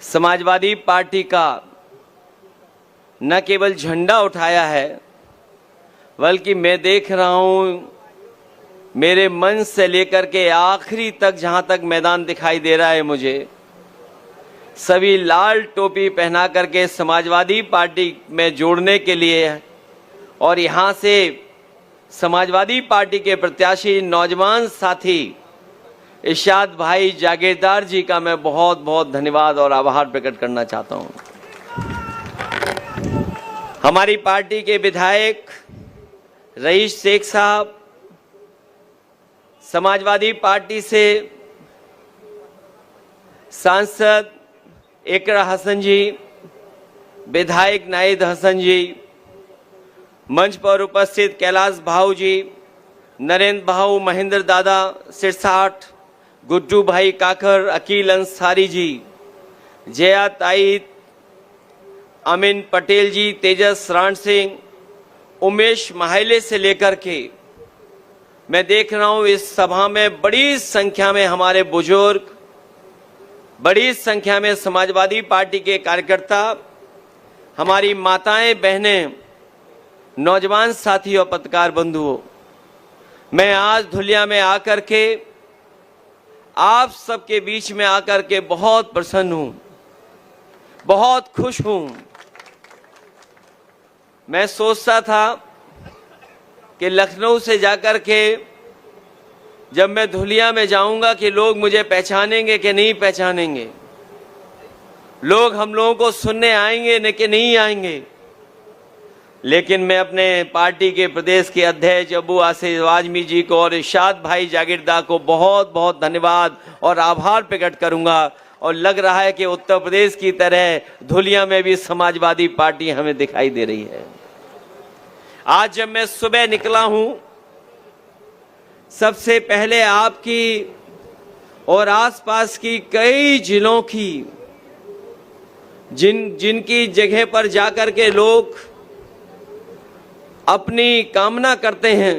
Samajwadi party का न केवल झंडा उठाया है, बल्कि मैं देख रहा हूँ मेरे मंच से लेकर के आखिरी तक, जहाँ तक मैदान दिखाई दे रहा है मुझे, सभी लाल टोपी पहना करके समाजवादी पार्टी में जोड़ने के लिए, और यहाँ से समाजवादी पार्टी के प्रत्याशी नौजवान साथी इरशाद भाई जागीरदार जी का मैं बहुत बहुत धन्यवाद और आभार प्रकट करना चाहता हूँ। हमारी पार्टी के विधायक रईस शेख साहब, समाजवादी पार्टी से सांसद इकरा हसन जी, विधायक नाहिद हसन जी, मंच पर उपस्थित कैलाश भाऊ जी, नरेंद्र भाऊ, महेंद्र दादा सिरसाठ, गुड्डू भाई काकर, अकील अंसारी जी, जया ताई, अमीन पटेल जी, तेजस राण सिंह, उमेश माहिले से लेकर के मैं देख रहा हूं इस सभा में बड़ी संख्या में हमारे बुजुर्ग, बड़ी संख्या में समाजवादी पार्टी के कार्यकर्ता, हमारी माताएं, बहनें, नौजवान साथी और पत्रकार बंधुओं, मैं आज धुलिया में आकर के आप सबके बीच में आकर के बहुत प्रसन्न हूं, बहुत खुश हूं। मैं सोचता था कि लखनऊ से जाकर के जब मैं धुलिया में जाऊंगा कि लोग मुझे पहचानेंगे कि नहीं पहचानेंगे, लोग हम लोगों को सुनने आएंगे न कि नहीं आएंगे। लेकिन मैं अपने पार्टी के प्रदेश के अध्यक्ष अबू आसिफ आजमी जी को और इरशाद भाई जागीरदार को बहुत बहुत धन्यवाद और आभार प्रकट करूंगा। और लग रहा है कि उत्तर प्रदेश की तरह धुलिया में भी समाजवादी पार्टी हमें दिखाई दे रही है। आज जब मैं सुबह निकला हूं, सबसे पहले आपकी और आसपास की कई जिलों की जिनकी जगह पर जाकर के लोग अपनी कामना करते हैं,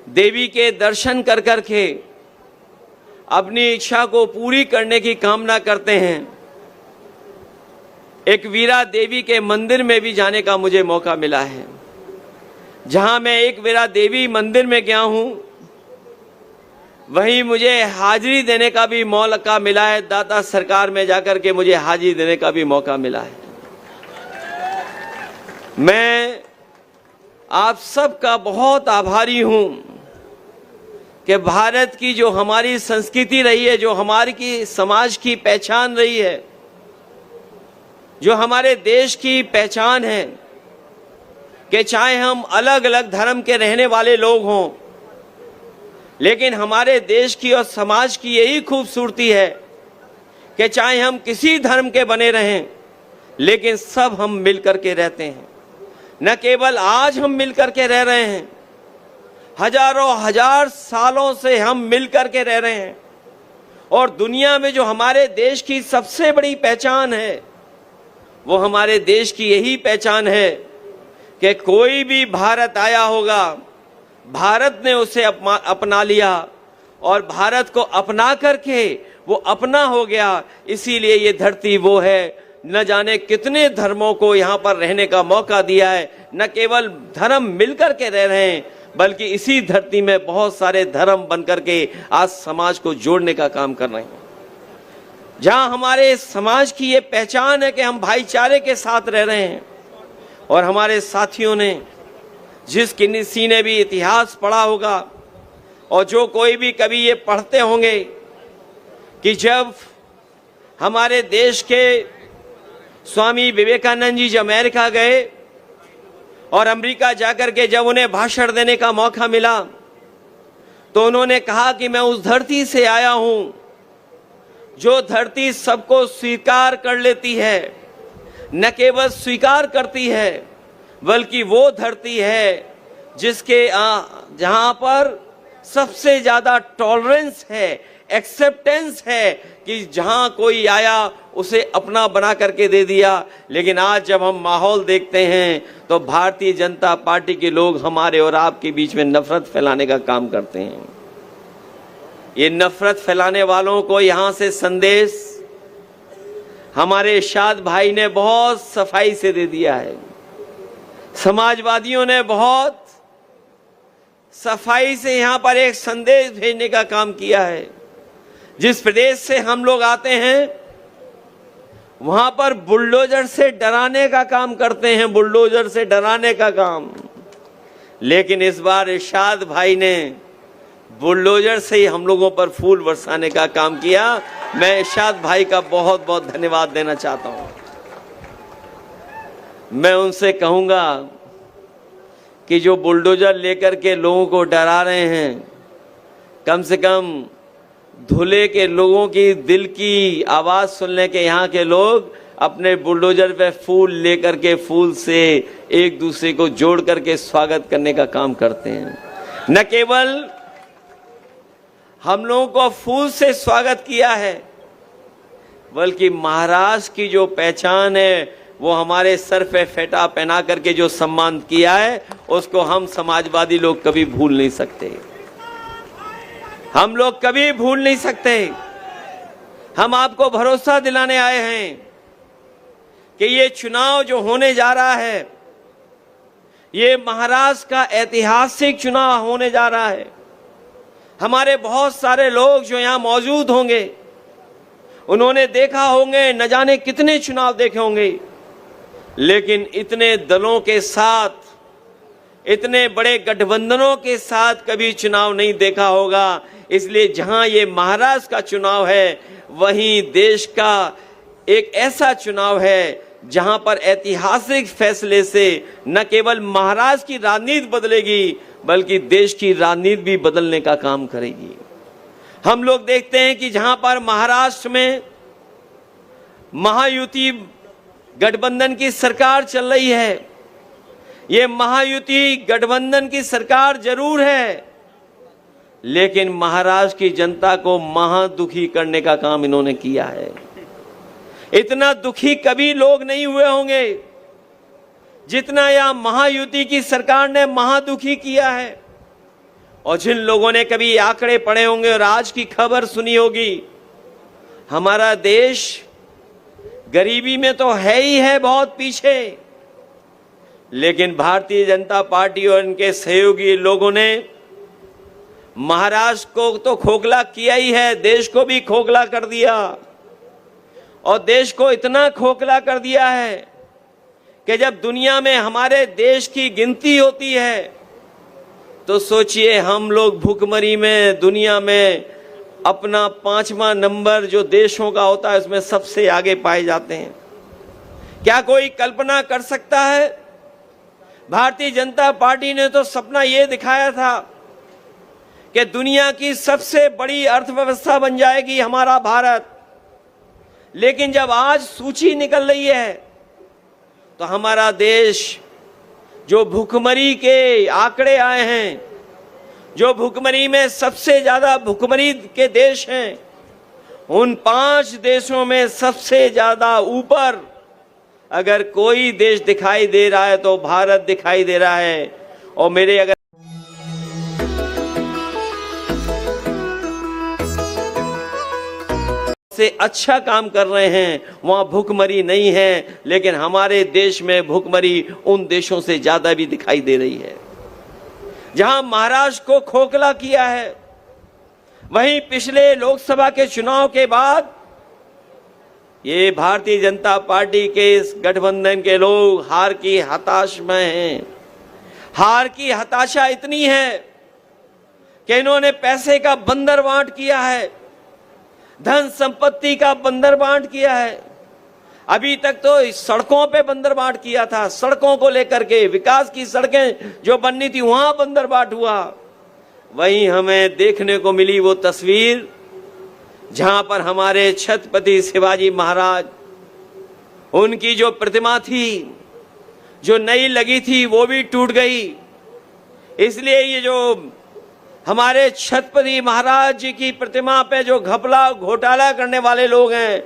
देवी के दर्शन कर करके अपनी इच्छा को पूरी करने की कामना करते हैं, एक वीरा देवी के मंदिर में भी जाने का मुझे मौका मिला है। जहां मैं एक वीरा देवी मंदिर में गया हूं, वहीं मुझे हाजिरी देने का भी मौका मिला है। दाता सरकार में जाकर के मुझे हाजिरी देने का भी मौका मिला है। मैं आप सबका बहुत आभारी हूं कि भारत की जो हमारी संस्कृति रही है, जो हमारी की समाज की पहचान रही है, जो हमारे देश की पहचान है, कि चाहे हम अलग अलग धर्म के रहने वाले लोग हों, लेकिन हमारे देश की और समाज की यही खूबसूरती है कि चाहे हम किसी धर्म के बने रहें, लेकिन सब हम मिलकर के रहते हैं। न केवल आज हम मिलकर के रह रहे हैं, हजारों हजार सालों से हम मिलकर के रह रहे हैं। और दुनिया में जो हमारे देश की सबसे बड़ी पहचान है, वो हमारे देश की यही पहचान है कि कोई भी भारत आया होगा, भारत ने उसे अपना लिया और भारत को अपना करके वो अपना हो गया। इसीलिए ये धरती वो है, न जाने कितने धर्मों को यहाँ पर रहने का मौका दिया है। न केवल धर्म मिलकर के रह रहे हैं, बल्कि इसी धरती में बहुत सारे धर्म बनकर के आज समाज को जोड़ने का काम कर रहे हैं। जहाँ हमारे समाज की ये पहचान है कि हम भाईचारे के साथ रह रहे हैं। और हमारे साथियों ने, जिस किसी ने भी इतिहास पढ़ा होगा और जो कोई भी कभी ये पढ़ते होंगे कि जब हमारे देश के स्वामी विवेकानंद जी जब अमेरिका गए और अमेरिका जाकर के जब उन्हें भाषण देने का मौका मिला, तो उन्होंने कहा कि मैं उस धरती से आया हूं जो धरती सबको स्वीकार कर लेती है, न केवल स्वीकार करती है, बल्कि वो धरती है जिसके जहां पर सबसे ज्यादा टॉलरेंस है, एक्सेप्टेंस है, कि जहां कोई आया उसे अपना बना करके दे दिया। लेकिन आज जब हम माहौल देखते हैं तो भारतीय जनता पार्टी के लोग हमारे और आपके बीच में नफरत फैलाने का काम करते हैं। ये नफरत फैलाने वालों को यहां से संदेश हमारे इरशाद भाई ने बहुत सफाई से दे दिया है। समाजवादियों ने बहुत सफाई से यहां पर एक संदेश भेजने का काम किया है। जिस प्रदेश से हम लोग आते हैं वहां पर बुलडोजर से डराने का काम करते हैं, बुलडोजर से डराने का काम। लेकिन इस बार इरशाद भाई ने बुलडोजर से ही हम लोगों पर फूल बरसाने का काम किया। मैं इरशाद भाई का बहुत बहुत धन्यवाद देना चाहता हूं। मैं उनसे कहूंगा कि जो बुलडोजर लेकर के लोगों को डरा रहे हैं, कम से कम धुले के लोगों की दिल की आवाज सुनने के यहाँ के लोग अपने बुलडोजर पे फूल लेकर के फूल से एक दूसरे को जोड़ करके स्वागत करने का काम करते हैं। न केवल हम लोगों को फूल से स्वागत किया है, बल्कि महाराष्ट्र की जो पहचान है वो हमारे सर पे फेटा पहना करके जो सम्मान किया है, उसको हम समाजवादी लोग कभी भूल नहीं सकते। हम लोग कभी भूल नहीं सकते। हम आपको भरोसा दिलाने आए हैं कि ये चुनाव जो होने जा रहा है, ये महाराष्ट्र का ऐतिहासिक चुनाव होने जा रहा है। हमारे बहुत सारे लोग जो यहाँ मौजूद होंगे, उन्होंने देखा होंगे, न जाने कितने चुनाव देखे होंगे, लेकिन इतने दलों के साथ, इतने बड़े गठबंधनों के साथ कभी चुनाव नहीं देखा होगा। इसलिए जहां ये महाराष्ट्र का चुनाव है, वहीं देश का एक ऐसा चुनाव है जहां पर ऐतिहासिक फैसले से न केवल महाराष्ट्र की राजनीति बदलेगी, बल्कि देश की राजनीति भी बदलने का काम करेगी। हम लोग देखते हैं कि जहां पर महाराष्ट्र में महायुति गठबंधन की सरकार चल रही है, ये महायुति गठबंधन की सरकार जरूर है, लेकिन महाराष्ट्र की जनता को महादुखी करने का काम इन्होंने किया है। इतना दुखी कभी लोग नहीं हुए होंगे जितना यह महायुति की सरकार ने महादुखी किया है। और जिन लोगों ने कभी आंकड़े पढ़े होंगे और आज की खबर सुनी होगी, हमारा देश गरीबी में तो है ही है बहुत पीछे, लेकिन भारतीय जनता पार्टी और इनके सहयोगी लोगों ने महाराष्ट्र को तो खोखला किया ही है, देश को भी खोखला कर दिया। और देश को इतना खोखला कर दिया है कि जब दुनिया में हमारे देश की गिनती होती है, तो सोचिए हम लोग भुखमरी में दुनिया में अपना 5वां नंबर जो देशों का होता है उसमें सबसे आगे पाए जाते हैं। क्या कोई कल्पना कर सकता है? भारतीय जनता पार्टी ने तो सपना ये दिखाया था कि दुनिया की सबसे बड़ी अर्थव्यवस्था बन जाएगी हमारा भारत, लेकिन जब आज सूची निकल रही है तो हमारा देश जो भुखमरी के आंकड़े आए हैं, जो भुखमरी में सबसे ज्यादा भुखमरी के देश हैं, उन 5 देशों में सबसे ज्यादा ऊपर अगर कोई देश दिखाई दे रहा है तो भारत दिखाई दे रहा है। और मेरे अगर से अच्छा काम कर रहे हैं, वहां भुखमरी नहीं है, लेकिन हमारे देश में भुखमरी उन देशों से ज्यादा भी दिखाई दे रही है। जहां महाराष्ट्र को खोखला किया है, वहीं पिछले लोकसभा के चुनाव के बाद ये भारतीय जनता पार्टी के इस गठबंधन के लोग हार की हताश में हैं। हार की हताशा इतनी है कि इन्होंने पैसे का बंदर बांट किया है, धन संपत्ति का बंदर बांट किया है। अभी तक तो सड़कों पे बंदर बांट किया था, सड़कों को लेकर के, विकास की सड़कें जो बननी थी वहां बंदर बांट हुआ। वहीं हमें देखने को मिली वो तस्वीर जहां पर हमारे छत्रपति शिवाजी महाराज, उनकी जो प्रतिमा थी, जो नई लगी थी, वो भी टूट गई। इसलिए ये जो हमारे छत्रपति महाराज जी की प्रतिमा पे जो घपला घोटाला करने वाले लोग हैं,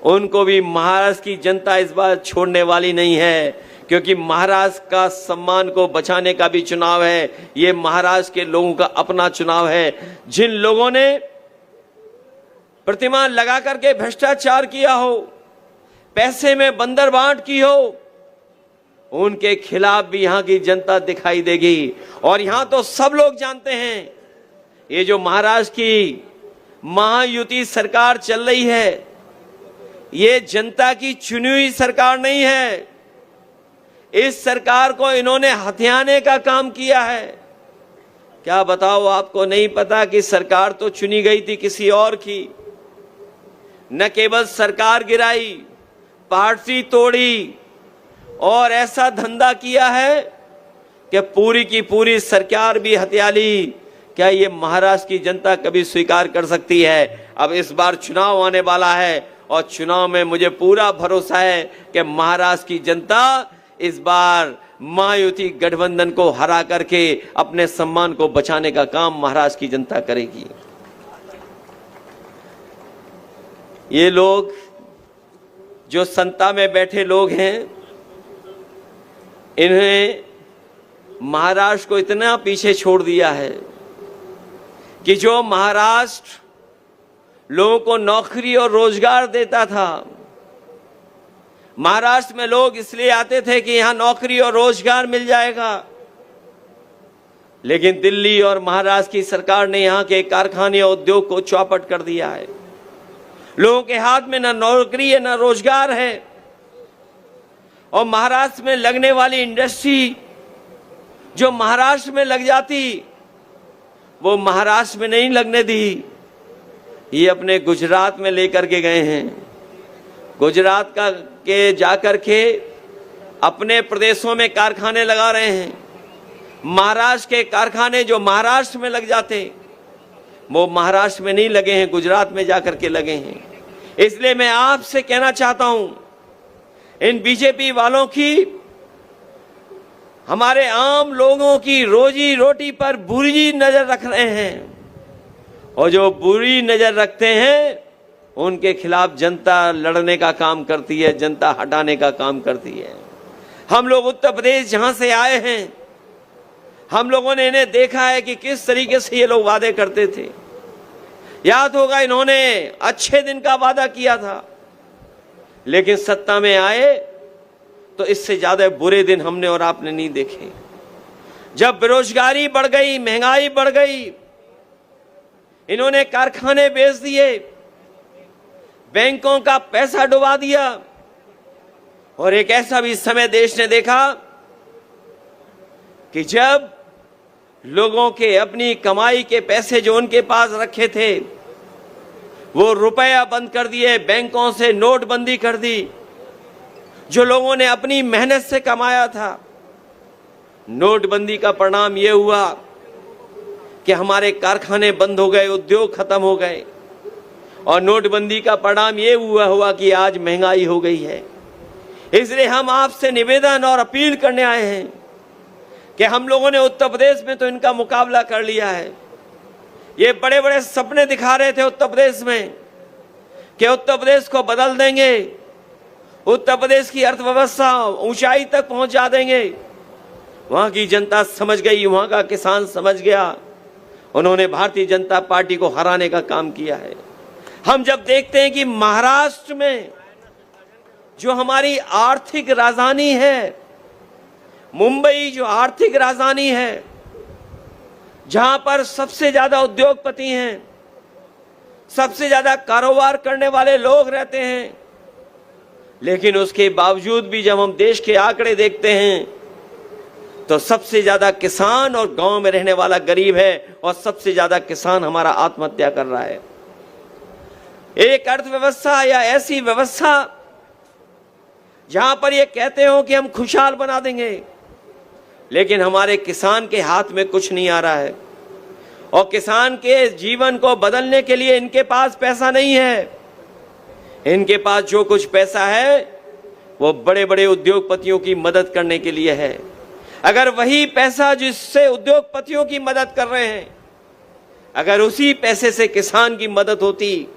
उनको भी महाराष्ट्र की जनता इस बार छोड़ने वाली नहीं है, क्योंकि महाराष्ट्र का सम्मान को बचाने का भी चुनाव है। ये महाराष्ट्र के लोगों का अपना चुनाव है। जिन लोगों ने प्रतिमा लगा करके भ्रष्टाचार किया हो, पैसे में बंदरबांट की हो, उनके खिलाफ भी यहां की जनता दिखाई देगी। और यहां तो सब लोग जानते हैं, ये जो महाराष्ट्र की महायुति सरकार चल रही है, ये जनता की चुनी हुई सरकार नहीं है। इस सरकार को इन्होंने हथियाने का काम किया है। क्या बताओ, आपको नहीं पता कि सरकार तो चुनी गई थी किसी और की। न केवल सरकार गिराई, पार्टी तोड़ी और ऐसा धंधा किया है कि पूरी की पूरी सरकार भी हत्या ली। क्या ये महाराष्ट्र की जनता कभी स्वीकार कर सकती है? अब इस बार चुनाव आने वाला है और चुनाव में मुझे पूरा भरोसा है कि महाराष्ट्र की जनता इस बार महायुति गठबंधन को हरा करके अपने सम्मान को बचाने का काम महाराष्ट्र की जनता करेगी। ये लोग जो सत्ता में बैठे लोग हैं, इन्हें महाराष्ट्र को इतना पीछे छोड़ दिया है कि जो महाराष्ट्र लोगों को नौकरी और रोजगार देता था, महाराष्ट्र में लोग इसलिए आते थे कि यहां नौकरी और रोजगार मिल जाएगा, लेकिन दिल्ली और महाराष्ट्र की सरकार ने यहां के कारखाने और उद्योग को चौपट कर दिया है। लोगों के हाथ में ना नौकरी है ना रोजगार है। और महाराष्ट्र में लगने वाली इंडस्ट्री जो महाराष्ट्र में लग जाती, वो महाराष्ट्र में नहीं लगने दी, ये अपने गुजरात में लेकर के गए हैं। गुजरात का के जाकर के अपने प्रदेशों में कारखाने लगा रहे हैं। महाराष्ट्र के कारखाने जो महाराष्ट्र में लग जाते, वो महाराष्ट्र में नहीं लगे हैं, गुजरात में जाकर के लगे हैं। इसलिए मैं आपसे कहना चाहता हूं, इन बीजेपी वालों की हमारे आम लोगों की रोजी रोटी पर बुरी नजर रख रहे हैं, और जो बुरी नजर रखते हैं उनके खिलाफ जनता लड़ने का काम करती है, जनता हटाने का काम करती है। हम लोग उत्तर प्रदेश जहां से आए हैं, हम लोगों ने इन्हें देखा है कि किस तरीके से ये लोग वादे करते थे। याद होगा, इन्होंने अच्छे दिन का वादा किया था, लेकिन सत्ता में आए तो इससे ज्यादा बुरे दिन हमने और आपने नहीं देखे। जब बेरोजगारी बढ़ गई, महंगाई बढ़ गई, इन्होंने कारखाने बेच दिए, बैंकों का पैसा डुबा दिया, और एक ऐसा भी समय देश ने देखा कि जब लोगों के अपनी कमाई के पैसे जो उनके पास रखे थे, वो रुपया बंद कर दिए, बैंकों से नोटबंदी कर दी। जो लोगों ने अपनी मेहनत से कमाया था, नोटबंदी का परिणाम ये हुआ कि हमारे कारखाने बंद हो गए, उद्योग खत्म हो गए, और नोटबंदी का परिणाम ये हुआ कि आज महंगाई हो गई है। इसलिए हम आपसे निवेदन और अपील करने आए हैं कि हम लोगों ने उत्तर प्रदेश में तो इनका मुकाबला कर लिया है। ये बड़े बड़े सपने दिखा रहे थे उत्तर प्रदेश में कि उत्तर प्रदेश को बदल देंगे, उत्तर प्रदेश की अर्थव्यवस्था ऊंचाई तक पहुंचा देंगे। वहां की जनता समझ गई, वहां का किसान समझ गया, उन्होंने भारतीय जनता पार्टी को हराने का काम किया है। हम जब देखते हैं कि महाराष्ट्र में जो हमारी आर्थिक राजधानी है, मुंबई जो आर्थिक राजधानी है, जहां पर सबसे ज्यादा उद्योगपति हैं, सबसे ज्यादा कारोबार करने वाले लोग रहते हैं, लेकिन उसके बावजूद भी जब हम देश के आंकड़े देखते हैं तो सबसे ज्यादा किसान और गांव में रहने वाला गरीब है, और सबसे ज्यादा किसान हमारा आत्महत्या कर रहा है। एक अर्थव्यवस्था या ऐसी व्यवस्था जहां पर ये कहते हो कि हम खुशहाल बना देंगे, लेकिन हमारे किसान के हाथ में कुछ नहीं आ रहा है, और किसान के जीवन को बदलने के लिए इनके पास पैसा नहीं है। इनके पास जो कुछ पैसा है वो बड़े बड़े उद्योगपतियों की मदद करने के लिए है। अगर वही पैसा जिससे उद्योगपतियों की मदद कर रहे हैं, अगर उसी पैसे से किसान की मदद होती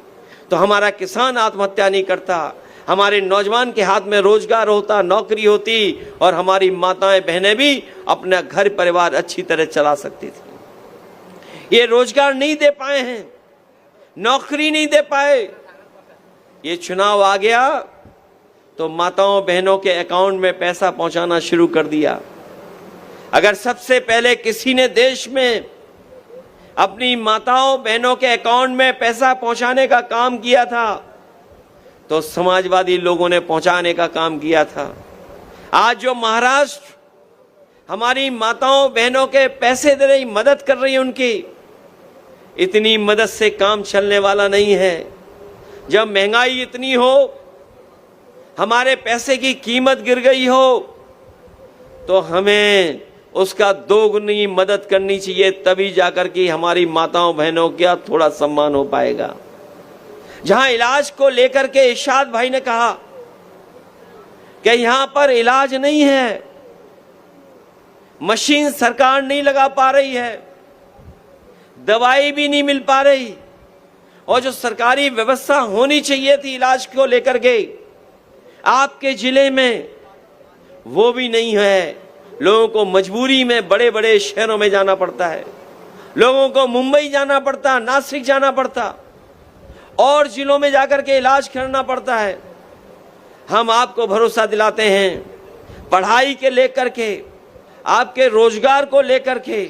तो हमारा किसान आत्महत्या नहीं करता, हमारे नौजवान के हाथ में रोजगार होता, नौकरी होती, और हमारी माताएं बहनें भी अपना घर परिवार अच्छी तरह चला सकती थी। ये रोजगार नहीं दे पाए हैं, नौकरी नहीं दे पाए। ये चुनाव आ गया तो माताओं बहनों के अकाउंट में पैसा पहुंचाना शुरू कर दिया। अगर सबसे पहले किसी ने देश में अपनी माताओं बहनों के अकाउंट में पैसा पहुंचाने का काम किया था तो समाजवादी लोगों ने पहुंचाने का काम किया था। आज जो महाराष्ट्र हमारी माताओं बहनों के पैसे दे रही, मदद कर रही है, उनकी इतनी मदद से काम चलने वाला नहीं है। जब महंगाई इतनी हो, हमारे पैसे की कीमत गिर गई हो, तो हमें उसका दोगुनी मदद करनी चाहिए, तभी जाकर के हमारी माताओं बहनों का थोड़ा सम्मान हो पाएगा। जहां इलाज को लेकर के इरशाद भाई ने कहा कि यहां पर इलाज नहीं है, मशीन सरकार नहीं लगा पा रही है, दवाई भी नहीं मिल पा रही, और जो सरकारी व्यवस्था होनी चाहिए थी इलाज को लेकर के आपके जिले में, वो भी नहीं है। लोगों को मजबूरी में बड़े बड़े शहरों में जाना पड़ता है, लोगों को मुंबई जाना पड़ता, नासिक जाना पड़ता, और जिलों में जाकर के इलाज करना पड़ता है। हम आपको भरोसा दिलाते हैं, पढ़ाई के लेकर के, आपके रोजगार को लेकर के,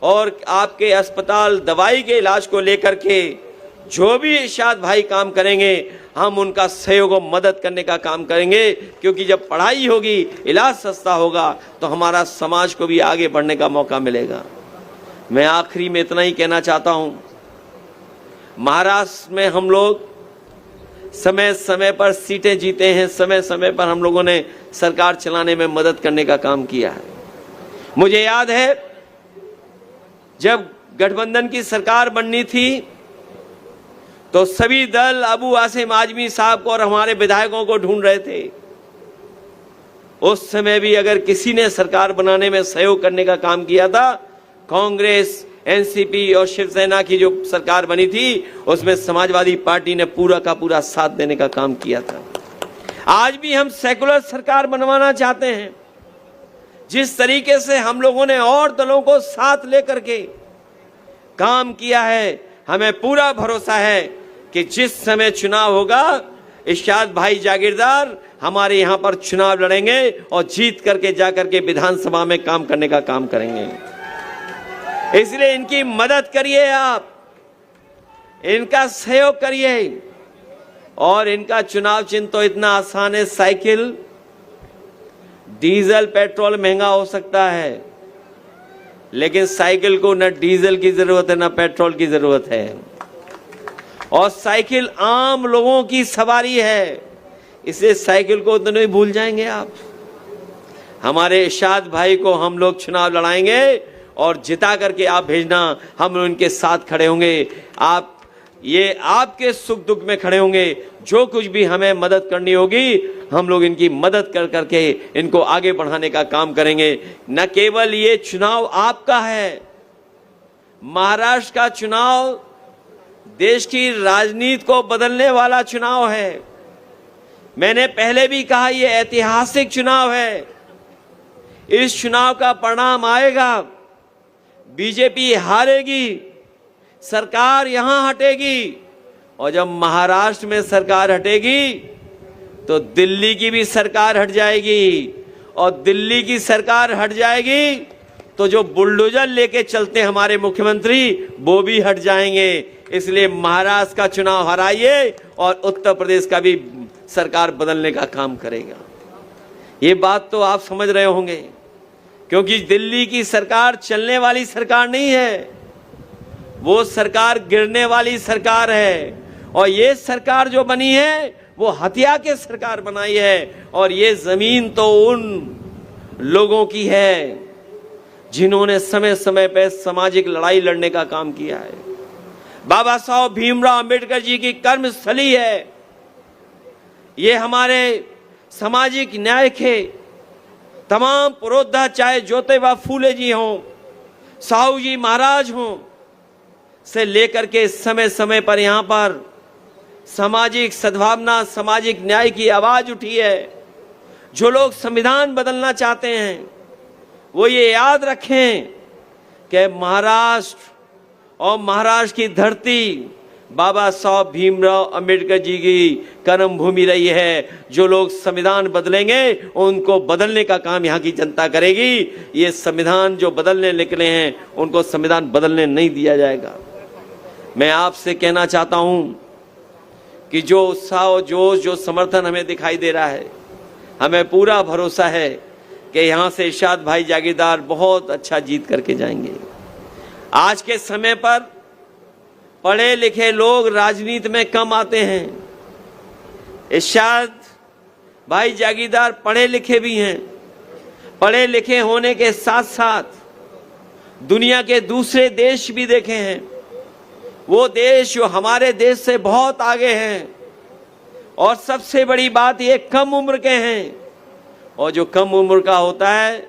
और आपके अस्पताल दवाई के इलाज को लेकर के जो भी इरशाद भाई काम करेंगे, हम उनका सहयोग और मदद करने का काम करेंगे। क्योंकि जब पढ़ाई होगी, इलाज सस्ता होगा, तो हमारा समाज को भी आगे बढ़ने का मौका मिलेगा। मैं आखिरी में इतना ही कहना चाहता हूं, महाराष्ट्र में हम लोग समय समय पर सीटें जीते हैं, समय समय पर हम लोगों ने सरकार चलाने में मदद करने का काम किया है। मुझे याद है जब गठबंधन की सरकार बननी थी तो सभी दल अबू आसिम आजमी साहब को और हमारे विधायकों को ढूंढ रहे थे। उस समय भी अगर किसी ने सरकार बनाने में सहयोग करने का काम किया था, कांग्रेस, एनसीपी और शिवसेना की जो सरकार बनी थी, उसमें समाजवादी पार्टी ने पूरा का पूरा साथ देने का काम किया था। आज भी हम सेकुलर सरकार बनवाना चाहते हैं। जिस तरीके से हम लोगों ने और दलों को साथ लेकर के काम किया है, हमें पूरा भरोसा है कि जिस समय चुनाव होगा, इरशाद भाई जागीरदार हमारे यहाँ पर चुनाव लड़ेंगे और जीत करके जाकर के विधानसभा में काम करने का काम करेंगे। इसलिए इनकी मदद करिए, आप इनका सहयोग करिए। और इनका चुनाव चिन्ह तो इतना आसान है, साइकिल। डीजल पेट्रोल महंगा हो सकता है, लेकिन साइकिल को न डीजल की जरूरत है न पेट्रोल की जरूरत है। और साइकिल आम लोगों की सवारी है, इसलिए साइकिल को तो नहीं भूल जाएंगे आप। हमारे इरशाद भाई को हम लोग चुनाव लड़ाएंगे और जिता करके आप भेजना, हम उनके साथ खड़े होंगे। आप ये आपके सुख दुख में खड़े होंगे। जो कुछ भी हमें मदद करनी होगी, हम लोग इनकी मदद कर करके इनको आगे बढ़ाने का काम करेंगे। न केवल ये चुनाव आपका है, महाराष्ट्र का चुनाव देश की राजनीति को बदलने वाला चुनाव है। मैंने पहले भी कहा, ये ऐतिहासिक चुनाव है। इस चुनाव का परिणाम आएगा, बीजेपी हारेगी, सरकार यहां हटेगी, और जब महाराष्ट्र में सरकार हटेगी तो दिल्ली की भी सरकार हट जाएगी, और दिल्ली की सरकार हट जाएगी तो जो बुलडोजर लेके चलते हैं हमारे मुख्यमंत्री, वो भी हट जाएंगे। इसलिए महाराष्ट्र का चुनाव हराइए और उत्तर प्रदेश का भी सरकार बदलने का काम करेगा। ये बात तो आप समझ रहे होंगे, क्योंकि दिल्ली की सरकार चलने वाली सरकार नहीं है, वो सरकार गिरने वाली सरकार है। और ये सरकार जो बनी है वो हत्या के सरकार बनाई है। और ये जमीन तो उन लोगों की है जिन्होंने समय समय पर सामाजिक लड़ाई लड़ने का काम किया है। बाबा साहब भीमराव अंबेडकर जी की कर्मस्थली है ये। हमारे सामाजिक न्याय के तमाम पुरोधा, चाहे ज्योतिबा फूले जी हों, साहू जी महाराज हों, से लेकर के समय समय पर यहाँ पर सामाजिक सद्भावना, सामाजिक न्याय की आवाज उठी है। जो लोग संविधान बदलना चाहते हैं वो ये याद रखें कि महाराष्ट्र और महाराष्ट्र की धरती बाबा साहब भीमराव अंबेडकर जी की कर्म भूमि रही है। जो लोग संविधान बदलेंगे उनको बदलने का काम यहाँ की जनता करेगी। ये संविधान जो बदलने निकले हैं उनको संविधान बदलने नहीं दिया जाएगा। मैं आपसे कहना चाहता हूं कि जो उत्साह और जोश, जो समर्थन हमें दिखाई दे रहा है, हमें पूरा भरोसा है कि यहाँ से इरशाद भाई जागीरदार बहुत अच्छा जीत करके जाएंगे। आज के समय पर पढ़े लिखे लोग राजनीति में कम आते हैं। इरशाद भाई जागीरदार पढ़े लिखे भी हैं। पढ़े लिखे होने के साथ साथ दुनिया के दूसरे देश भी देखे हैं। वो देश जो हमारे देश से बहुत आगे हैं, और सबसे बड़ी बात ये कम उम्र के हैं। और जो कम उम्र का होता है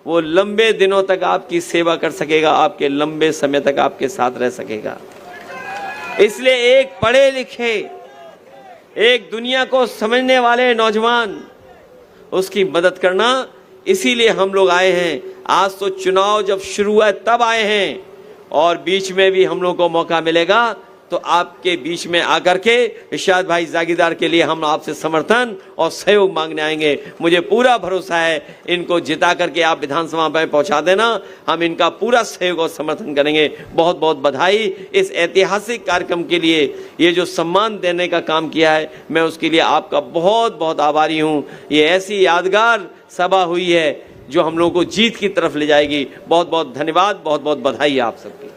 वो लंबे दिनों तक आपकी सेवा कर सकेगा, आपके लंबे समय तक आपके साथ रह सकेगा। इसलिए एक पढ़े लिखे, एक दुनिया को समझने वाले नौजवान, उसकी मदद करना, इसीलिए हम लोग आए हैं। आज तो चुनाव जब शुरू हुआ तब आए हैं, और बीच में भी हम लोग को मौका मिलेगा तो आपके बीच में आकर के इरशाद भाई जागीरदार के लिए हम आपसे समर्थन और सहयोग मांगने आएंगे। मुझे पूरा भरोसा है इनको जिता करके आप विधानसभा में पहुंचा देना, हम इनका पूरा सहयोग और समर्थन करेंगे। बहुत बहुत बधाई इस ऐतिहासिक कार्यक्रम के लिए। ये जो सम्मान देने का काम किया है, मैं उसके लिए आपका बहुत बहुत आभारी हूँ। ये ऐसी यादगार सभा हुई है जो हम लोगों को जीत की तरफ ले जाएगी। बहुत बहुत धन्यवाद, बहुत बहुत बधाई आप सबकी।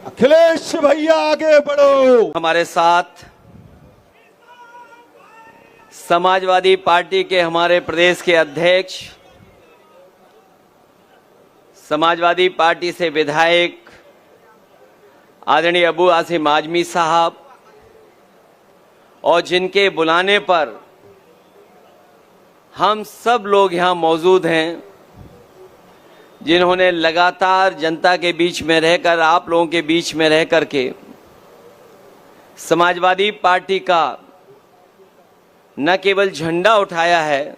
अखिलेश भैया आगे बढ़ो। हमारे साथ समाजवादी पार्टी के हमारे प्रदेश के अध्यक्ष, समाजवादी पार्टी से विधायक आदरणीय अबू आसिम आजमी साहब, और जिनके बुलाने पर हम सब लोग यहाँ मौजूद हैं, जिन्होंने लगातार जनता के बीच में रहकर, आप लोगों के बीच में रह करके समाजवादी पार्टी का न केवल झंडा उठाया है,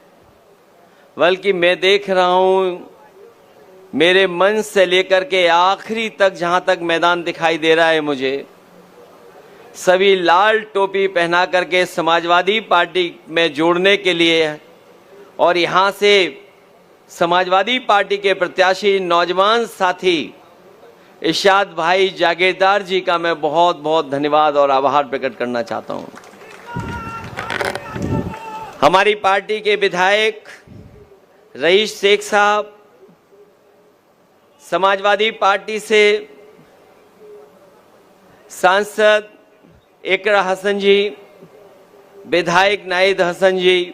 बल्कि मैं देख रहा हूँ मेरे मंच से लेकर के आखिरी तक, जहाँ तक मैदान दिखाई दे रहा है मुझे, सभी लाल टोपी पहना करके समाजवादी पार्टी में जोड़ने के लिए, और यहाँ से समाजवादी पार्टी के प्रत्याशी नौजवान साथी इरशाद भाई जागीरदार जी का मैं बहुत बहुत धन्यवाद और आभार प्रकट करना चाहता हूँ। हमारी पार्टी के विधायक रईस शेख साहब, समाजवादी पार्टी से सांसद इकरा हसन जी, विधायक नाहिद हसन जी,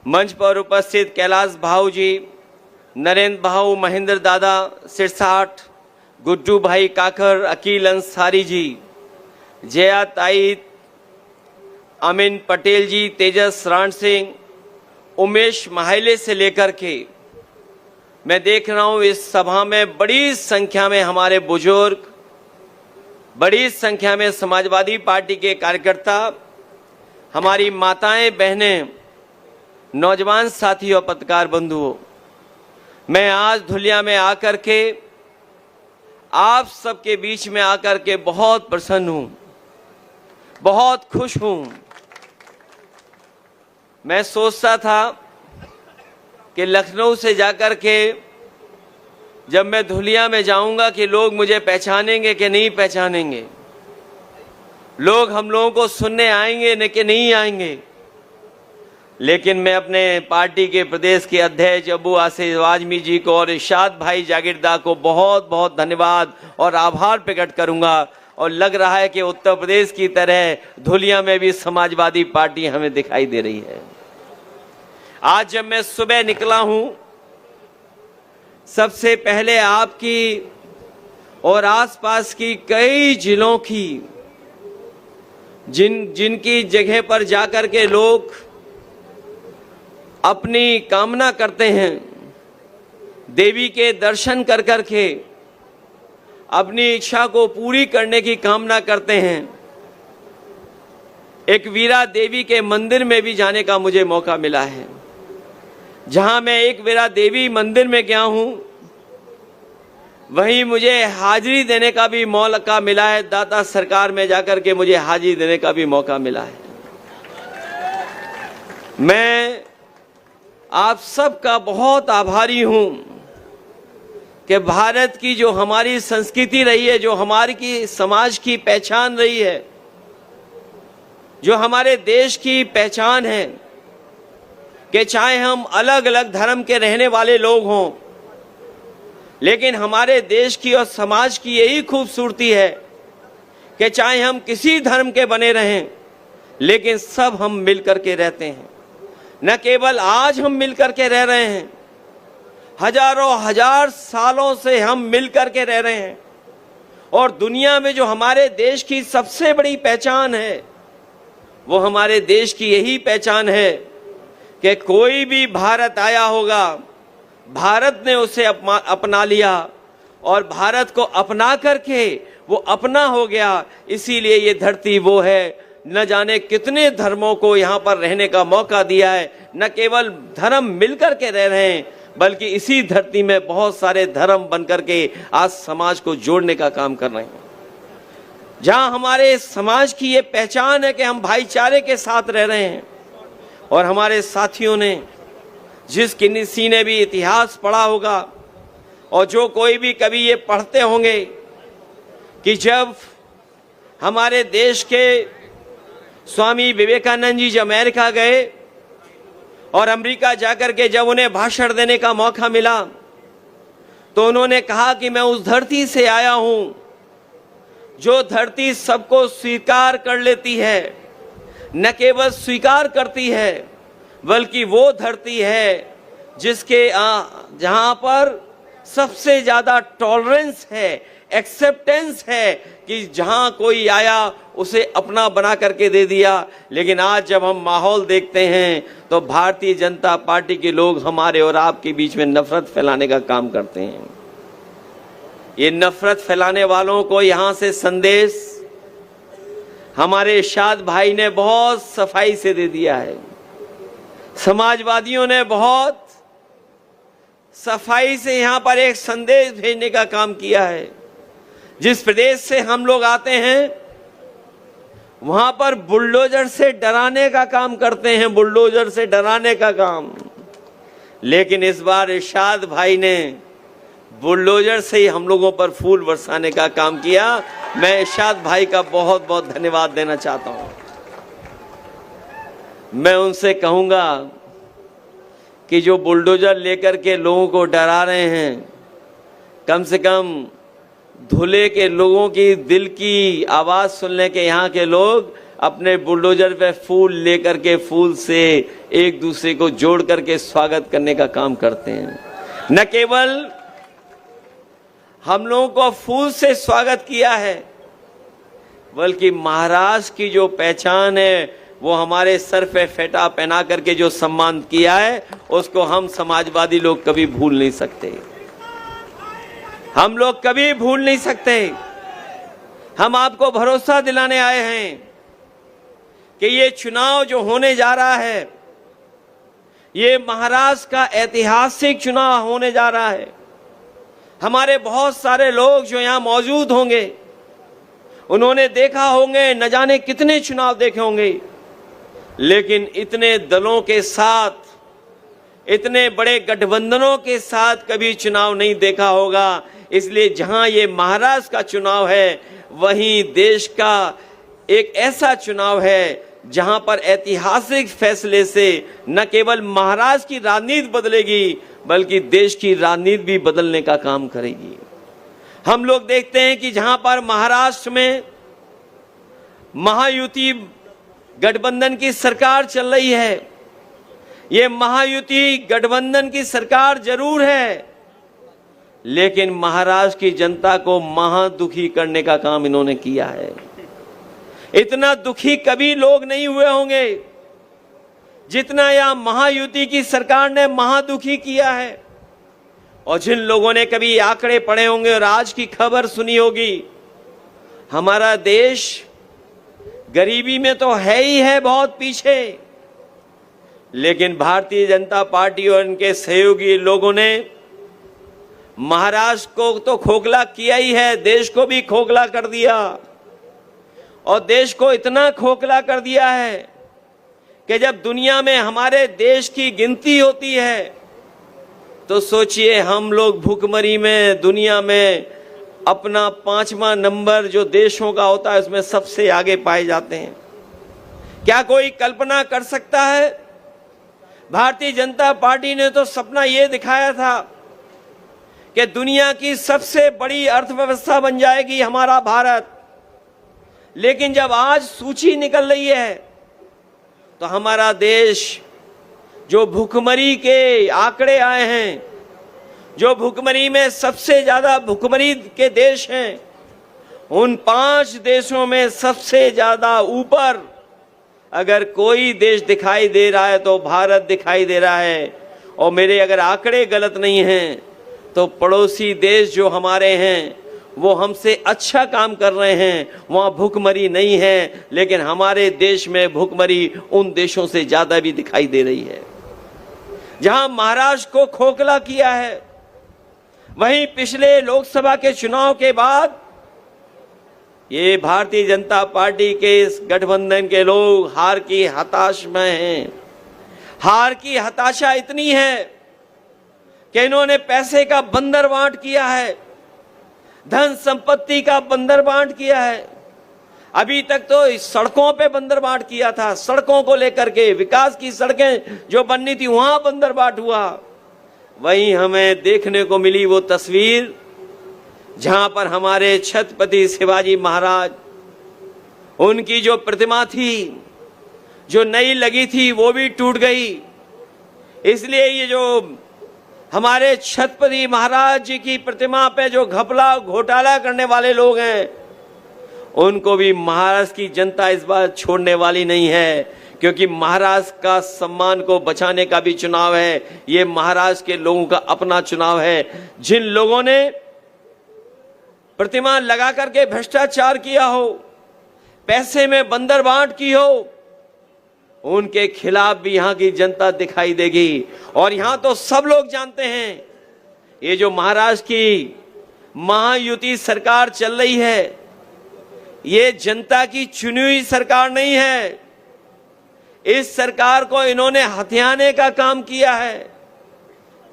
मंच पर उपस्थित कैलाश भाऊ जी, नरेंद्र भाऊ, महेंद्र दादा सिरसाठ, गुड्डू भाई काकर, अकील अंसारी जी, जया ताई, अमीन पटेल जी, तेजस रण सिंह, उमेश माहिले से लेकर के मैं देख रहा हूं इस सभा में बड़ी संख्या में हमारे बुजुर्ग, बड़ी संख्या में समाजवादी पार्टी के कार्यकर्ता, हमारी माताएं, बहनें, नौजवान साथी और पत्रकार बंधुओं, मैं आज धुलिया में आकर के, आप सबके बीच में आकर के बहुत प्रसन्न हूं, बहुत खुश हूं। मैं सोचता था कि लखनऊ से जाकर के जब मैं धुलिया में जाऊंगा कि लोग मुझे पहचानेंगे कि नहीं पहचानेंगे, लोग हम लोगों को सुनने आएंगे न कि नहीं आएंगे। लेकिन मैं अपने पार्टी के प्रदेश के अध्यक्ष अबू आसिम आजमी जी को और इरशाद भाई जागीरदार को बहुत बहुत धन्यवाद और आभार प्रकट करूंगा। और लग रहा है कि उत्तर प्रदेश की तरह धुलिया में भी समाजवादी पार्टी हमें दिखाई दे रही है। आज जब मैं सुबह निकला हूं, सबसे पहले आपकी और आसपास की कई जिलों की जिनकी जगह पर जाकर के लोग अपनी कामना करते हैं, देवी के दर्शन कर करके अपनी इच्छा को पूरी करने की कामना करते हैं, एक वीरा देवी के मंदिर में भी जाने का मुझे मौका मिला है। जहां मैं एक वीरा देवी मंदिर में गया हूं वहीं मुझे हाजिरी देने का भी मौका मिला है। दाता सरकार में जाकर के मुझे हाजिरी देने का भी मौका मिला है। मैं आप सबका बहुत आभारी हूं कि भारत की जो हमारी संस्कृति रही है, जो हमारी की समाज की पहचान रही है, जो हमारे देश की पहचान है, कि चाहे हम अलग अलग धर्म के रहने वाले लोग हों, लेकिन हमारे देश की और समाज की यही खूबसूरती है कि चाहे हम किसी धर्म के बने रहें, लेकिन सब हम मिलकर के रहते हैं। न केवल आज हम मिलकर के रह रहे हैं, हजारों हजार सालों से हम मिलकर के रह रहे हैं। और दुनिया में जो हमारे देश की सबसे बड़ी पहचान है, वो हमारे देश की यही पहचान है कि कोई भी भारत आया होगा, भारत ने उसे अपना लिया और भारत को अपना करके वो अपना हो गया। इसीलिए ये धरती वो है, न जाने कितने धर्मों को यहाँ पर रहने का मौका दिया है। न केवल धर्म मिलकर के रह रहे हैं, बल्कि इसी धरती में बहुत सारे धर्म बनकर के आज समाज को जोड़ने का काम कर रहे हैं। जहाँ हमारे समाज की ये पहचान है कि हम भाईचारे के साथ रह रहे हैं। और हमारे साथियों ने, जिस किसी ने भी इतिहास पढ़ा होगा और जो कोई भी कभी ये पढ़ते होंगे कि जब हमारे देश के स्वामी विवेकानंद जी जब अमेरिका गए और अमेरिका जाकर के जब उन्हें भाषण देने का मौका मिला, तो उन्होंने कहा कि मैं उस धरती से आया हूं जो धरती सबको स्वीकार कर लेती है। न केवल स्वीकार करती है, बल्कि वो धरती है जिसके जहां पर सबसे ज्यादा टॉलरेंस है, एक्सेप्टेंस है, कि जहां कोई आया उसे अपना बना करके दे दिया। लेकिन आज जब हम माहौल देखते हैं तो भारतीय जनता पार्टी के लोग हमारे और आपके बीच में नफरत फैलाने का काम करते हैं। ये नफरत फैलाने वालों को यहां से संदेश हमारे इरशाद भाई ने बहुत सफाई से दे दिया है। समाजवादियों ने बहुत सफाई से यहां पर एक संदेश भेजने का काम किया है। जिस प्रदेश से हम लोग आते हैं, वहां पर बुलडोजर से डराने का काम करते हैं, बुलडोजर से डराने का काम। लेकिन इस बार इरशाद भाई ने बुलडोजर से ही हम लोगों पर फूल बरसाने का काम किया। मैं इरशाद भाई का बहुत बहुत धन्यवाद देना चाहता हूं। मैं उनसे कहूंगा कि जो बुलडोजर लेकर के लोगों को डरा रहे हैं, कम से कम धुले के लोगों की दिल की आवाज सुनने के यहाँ के लोग अपने बुलडोजर पे फूल लेकर के फूल से एक दूसरे को जोड़ करके स्वागत करने का काम करते हैं। न केवल हम लोगों को फूल से स्वागत किया है, बल्कि महाराष्ट्र की जो पहचान है, वो हमारे सर पे फेटा पहना करके जो सम्मान किया है, उसको हम समाजवादी लोग कभी भूल नहीं सकते। हम लोग कभी भूल नहीं सकते। हम आपको भरोसा दिलाने आए हैं कि ये चुनाव जो होने जा रहा है, ये महाराष्ट्र का ऐतिहासिक चुनाव होने जा रहा है। हमारे बहुत सारे लोग जो यहाँ मौजूद होंगे, उन्होंने देखा होंगे, न जाने कितने चुनाव देखे होंगे, लेकिन इतने दलों के साथ, इतने बड़े गठबंधनों के साथ कभी चुनाव नहीं देखा होगा। इसलिए जहां ये महाराष्ट्र का चुनाव है, वहीं देश का एक ऐसा चुनाव है जहां पर ऐतिहासिक फैसले से न केवल महाराष्ट्र की राजनीति बदलेगी, बल्कि देश की राजनीति भी बदलने का काम करेगी। हम लोग देखते हैं कि जहां पर महाराष्ट्र में महायुति गठबंधन की सरकार चल रही है, ये महायुति गठबंधन की सरकार जरूर है, लेकिन महाराष्ट्र की जनता को महादुखी करने का काम इन्होंने किया है। इतना दुखी कभी लोग नहीं हुए होंगे जितना यह महायुति की सरकार ने महादुखी किया है। और जिन लोगों ने कभी आंकड़े पढ़े होंगे और आज की खबर सुनी होगी, हमारा देश गरीबी में तो है ही है बहुत पीछे, लेकिन भारतीय जनता पार्टी और इनके सहयोगी लोगों ने महाराष्ट्र को तो खोखला किया ही है, देश को भी खोखला कर दिया। और देश को इतना खोखला कर दिया है कि जब दुनिया में हमारे देश की गिनती होती है तो सोचिए हम लोग भुखमरी में दुनिया में अपना 5वां नंबर जो देशों का होता है उसमें सबसे आगे पाए जाते हैं। क्या कोई कल्पना कर सकता है? भारतीय जनता पार्टी ने तो सपना यह दिखाया था कि दुनिया की सबसे बड़ी अर्थव्यवस्था बन जाएगी हमारा भारत, लेकिन जब आज सूची निकल रही है तो हमारा देश जो भुखमरी के आंकड़े आए हैं, जो भुखमरी में सबसे ज्यादा भुखमरी के देश हैं, उन 5 देशों में सबसे ज्यादा ऊपर अगर कोई देश दिखाई दे रहा है तो भारत दिखाई दे रहा है। और मेरे अगर आंकड़े गलत नहीं हैं तो पड़ोसी देश जो हमारे हैं वो हमसे अच्छा काम कर रहे हैं, वहां भुखमरी नहीं है, लेकिन हमारे देश में भुखमरी उन देशों से ज्यादा भी दिखाई दे रही है। जहां महाराष्ट्र को खोखला किया है, वहीं पिछले लोकसभा के चुनाव के बाद ये भारतीय जनता पार्टी के इस गठबंधन के लोग हार की हताश में हैं। हार की हताशा इतनी है कि इन्होंने पैसे का बंदर बांट किया है, धन संपत्ति का बंदर बांट किया है। अभी तक तो इस सड़कों पे बंदर बांट किया था, सड़कों को लेकर के विकास की सड़कें जो बननी थी वहां बंदर बांट हुआ। वहीं हमें देखने को मिली वो तस्वीर जहां पर हमारे छत्रपति शिवाजी महाराज, उनकी जो प्रतिमा थी जो नई लगी थी वो भी टूट गई। इसलिए ये जो हमारे छत्रपति महाराज जी की प्रतिमा पे जो घपला घोटाला करने वाले लोग हैं, उनको भी महाराष्ट्र की जनता इस बार छोड़ने वाली नहीं है, क्योंकि महाराष्ट्र का सम्मान को बचाने का भी चुनाव है। ये महाराष्ट्र के लोगों का अपना चुनाव है। जिन लोगों ने प्रतिमा लगा करके भ्रष्टाचार किया हो, पैसे में बंदर बांट की हो, उनके खिलाफ भी यहां की जनता दिखाई देगी। और यहां तो सब लोग जानते हैं, ये जो महाराष्ट्र की महायुति सरकार चल रही है, ये जनता की चुनी हुई सरकार नहीं है। इस सरकार को इन्होंने हथियाने का काम किया है।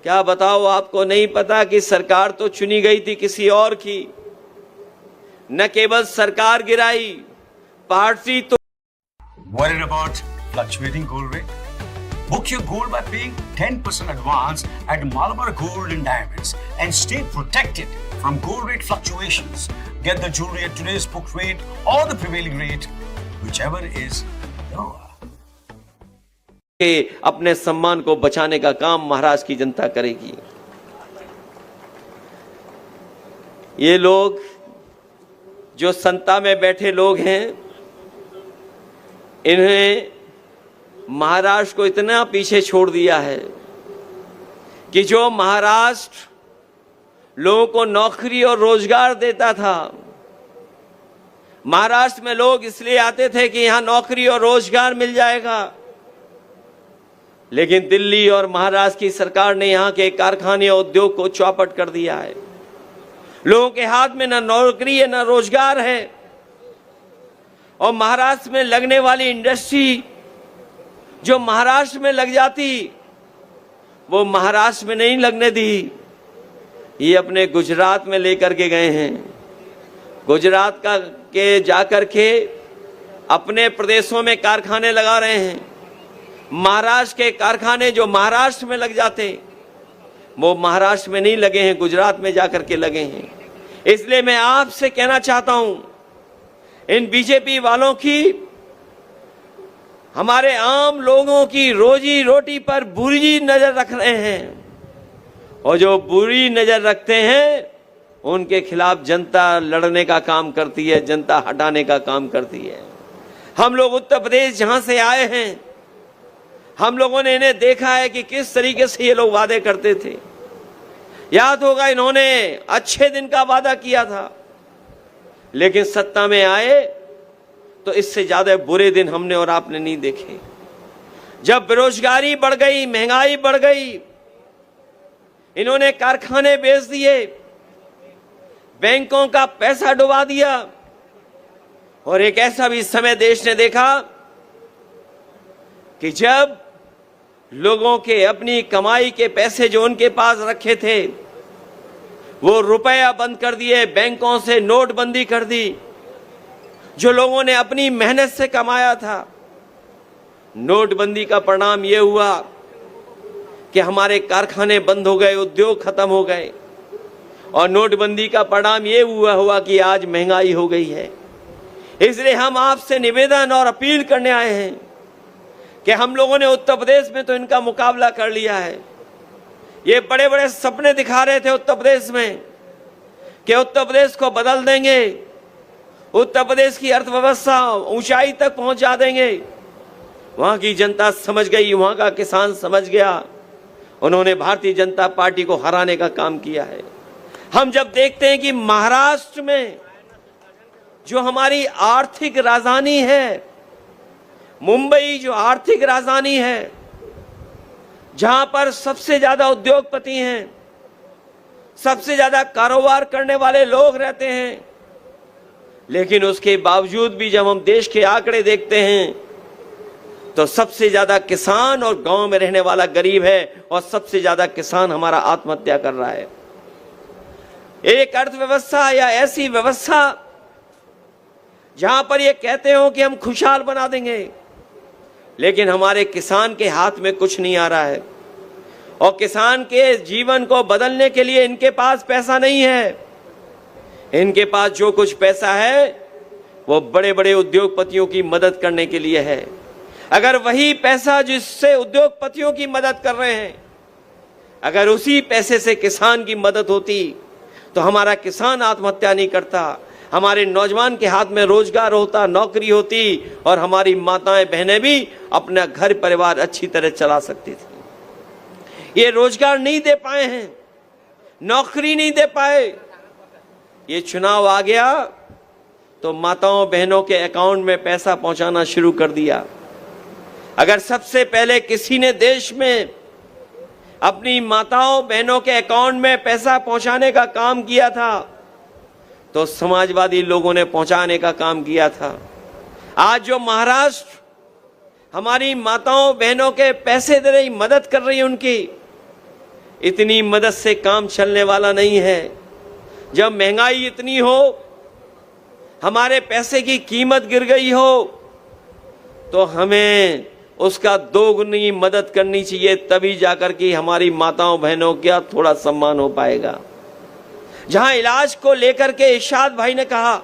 क्या बताओ, आपको नहीं पता कि सरकार तो चुनी गई थी किसी और की। न केवल सरकार गिराई, पार्टी तो। Worried about fluctuating gold rate? Book your gold by paying 10% advance at Malabar Gold and Diamonds and stay protected from gold rate fluctuations. Get the jewelry at today's book rate or the prevailing rate, whichever is lower. अपने सम्मान को बचाने का काम महाराष्ट्र की जनता करेगी। ये लोग जो सत्ता में बैठे लोग हैं, इन्हें महाराष्ट्र को इतना पीछे छोड़ दिया है कि जो महाराष्ट्र लोगों को नौकरी और रोजगार देता था, महाराष्ट्र में लोग इसलिए आते थे कि यहां नौकरी और रोजगार मिल जाएगा, लेकिन दिल्ली और महाराष्ट्र की सरकार ने यहां के कारखाने और उद्योग को चौपट कर दिया है। लोगों के हाथ में न नौकरी है न रोजगार है। और महाराष्ट्र में लगने वाली इंडस्ट्री जो महाराष्ट्र में लग जाती, वो महाराष्ट्र में नहीं लगने दी, ये अपने गुजरात में लेकर के गए हैं। गुजरात का के जाकर के अपने प्रदेशों में कारखाने लगा रहे हैं। महाराष्ट्र के कारखाने जो महाराष्ट्र में लग जाते, वो महाराष्ट्र में नहीं लगे हैं, गुजरात में जाकर के लगे हैं। इसलिए मैं आपसे कहना चाहता हूं, इन बीजेपी वालों की हमारे आम लोगों की रोजी रोटी पर बुरी नजर रख रहे हैं, और जो बुरी नजर रखते हैं उनके खिलाफ जनता लड़ने का काम करती है, जनता हटाने का काम करती है। हम लोग उत्तर प्रदेश जहां से आए हैं, हम लोगों ने इन्हें देखा है कि किस तरीके से ये लोग वादे करते थे। याद होगा, इन्होंने अच्छे दिन का वादा किया था, लेकिन सत्ता में आए तो इससे ज्यादा बुरे दिन हमने और आपने नहीं देखे। जब बेरोजगारी बढ़ गई, महंगाई बढ़ गई, इन्होंने कारखाने बेच दिए, बैंकों का पैसा डुबा दिया, और एक ऐसा भी समय देश ने देखा कि जब लोगों के अपनी कमाई के पैसे जो उनके पास रखे थे वो रुपया बंद कर दिए, बैंकों से नोटबंदी कर दी। जो लोगों ने अपनी मेहनत से कमाया था, नोटबंदी का परिणाम यह हुआ कि हमारे कारखाने बंद हो गए, उद्योग खत्म हो गए, और नोटबंदी का परिणाम यह हुआ कि आज महंगाई हो गई है। इसलिए हम आपसे निवेदन और अपील करने आए हैं कि हम लोगों ने उत्तर प्रदेश में तो इनका मुकाबला कर लिया है। ये बड़े बड़े सपने दिखा रहे थे उत्तर प्रदेश में कि उत्तर प्रदेश को बदल देंगे, उत्तर प्रदेश की अर्थव्यवस्था ऊंचाई तक पहुंचा देंगे। वहां की जनता समझ गई, वहां का किसान समझ गया, उन्होंने भारतीय जनता पार्टी को हराने का काम किया है। हम जब देखते हैं कि महाराष्ट्र में जो हमारी आर्थिक राजधानी है, मुंबई जो आर्थिक राजधानी है, जहां पर सबसे ज्यादा उद्योगपति हैं, सबसे ज्यादा कारोबार करने वाले लोग रहते हैं, लेकिन उसके बावजूद भी जब हम देश के आंकड़े देखते हैं तो सबसे ज्यादा किसान और गांव में रहने वाला गरीब है, और सबसे ज्यादा किसान हमारा आत्महत्या कर रहा है। एक अर्थव्यवस्था या ऐसी व्यवस्था जहां पर ये कहते हो कि हम खुशहाल बना देंगे, लेकिन हमारे किसान के हाथ में कुछ नहीं आ रहा है, और किसान के जीवन को बदलने के लिए इनके पास पैसा नहीं है। इनके पास जो कुछ पैसा है वो बड़े बड़े उद्योगपतियों की मदद करने के लिए है। अगर वही पैसा जिससे उद्योगपतियों की मदद कर रहे हैं, अगर उसी पैसे से किसान की मदद होती तो हमारा किसान आत्महत्या नहीं करता, हमारे नौजवान के हाथ में रोजगार होता, नौकरी होती, और हमारी माताएं बहनें भी अपना घर परिवार अच्छी तरह चला सकती थी। ये रोजगार नहीं दे पाए हैं, नौकरी नहीं दे पाए। ये चुनाव आ गया तो माताओं बहनों के अकाउंट में पैसा पहुंचाना शुरू कर दिया। अगर सबसे पहले किसी ने देश में अपनी माताओं बहनों के अकाउंट में पैसा पहुंचाने का काम किया था तो समाजवादी लोगों ने पहुंचाने का काम किया था। आज जो महाराष्ट्र हमारी माताओं बहनों के पैसे दे रही, मदद कर रही है, उनकी इतनी मदद से काम चलने वाला नहीं है। जब महंगाई इतनी हो, हमारे पैसे की कीमत गिर गई हो, तो हमें उसका दोगुनी मदद करनी चाहिए, तभी जाकर के हमारी माताओं बहनों का थोड़ा सम्मान हो पाएगा। जहां इलाज को लेकर के इरशाद भाई ने कहा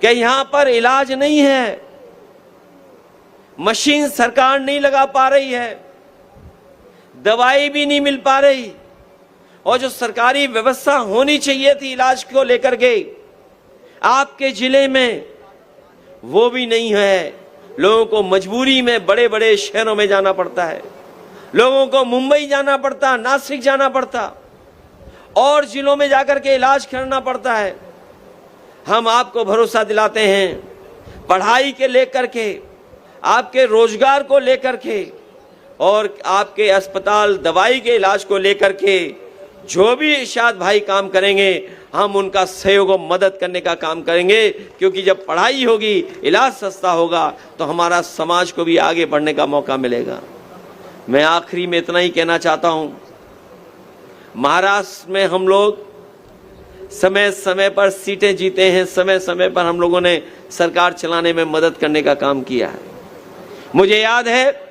कि यहां पर इलाज नहीं है, मशीन सरकार नहीं लगा पा रही है, दवाई भी नहीं मिल पा रही, और जो सरकारी व्यवस्था होनी चाहिए थी इलाज को लेकर के आपके जिले में, वो भी नहीं है। लोगों को मजबूरी में बड़े बड़े शहरों में जाना पड़ता है, लोगों को मुंबई जाना पड़ता, नासिक जाना पड़ता, और जिलों में जाकर के इलाज करना पड़ता है। हम आपको भरोसा दिलाते हैं, पढ़ाई के लेकर के, आपके रोजगार को लेकर के, और आपके अस्पताल दवाई के इलाज को लेकर के जो भी इरशाद भाई काम करेंगे, हम उनका सहयोग और मदद करने का काम करेंगे। क्योंकि जब पढ़ाई होगी, इलाज सस्ता होगा, तो हमारा समाज को भी आगे बढ़ने का मौका मिलेगा। मैं आखिरी में इतना ही कहना चाहता हूं, महाराष्ट्र में हम लोग समय समय पर सीटें जीते हैं, समय समय पर हम लोगों ने सरकार चलाने में मदद करने का काम किया है। मुझे याद है